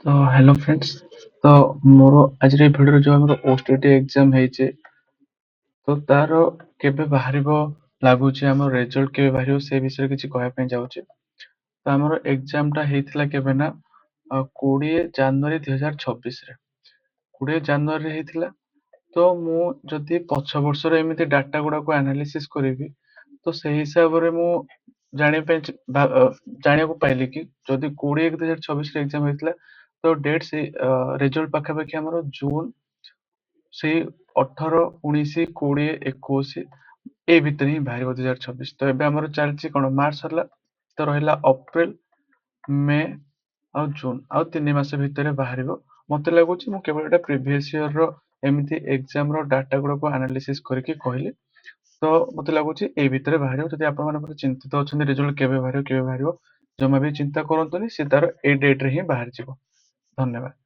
तो hello friends. तो मोर आज भिडियो जो आम ओटीटी एग्जाम है तो तार केबे बाहरिबो लागुची आम रिजल्ट केबे बाहरिबो से विषय किछि कहया ପାଇଁ जाउची। तो आमर एग्जाम टा हेइथिला केबे ना 20 जनवरी 2026 रे 20 जनवरी रे हेइथिला। तो मु जदि पछ वर्षर एमिति डाटा गुडा को एनालिसिस करिवि तो सेही हिसाब रे मु जानि पे जानिया को पाइली कि जदि 20 2026 रे एग्जाम हेइथिला तो डेट से रिजल्ट पाखापाखि हमर जून ସେଇ 18 19 20 21 ଏଇ ଭିତରେ ହିଁ ବାହାରିବ 2026। ତ ଏବେ ଆମର ଚାଲିଛି କଣ ମାର୍ଚ୍ଚ ସରିଲା ତ ରହିଲା ଅପ୍ରିଲ ମେ ଆଉ ଜୁନ ଆଉ 3 ମାସ ଭିତରେ ବାହାରିବ। ମତେ ଲାଗୁଛି ମୁଁ କେବଳ ଏଟା ପ୍ରିଭିୟସ ଇୟର ର ଏମିତି ଏକ୍ସାମ ର ଡାଟା ଗୁଡାକୁ ଆନାଲିସିସ୍ କରିକି କହିଲି। ତ ମତେ ଲାଗୁଛି ଏଇ ଭିତରେ ବାହାରିବ। ଯଦି ଆପଣ ମାନେ ଚିନ୍ତିତ ଅଛନ୍ତି ରେଜଲ୍ଟ କେବେ ବାହାରିବ ଜମା ବି ଚିନ୍ତା କରନ୍ତୁନି, ସେ ତାର ଏଇ ଡେଟ ରେ ହିଁ ବାହାରିଯିବ। ଧନ୍ୟବାଦ।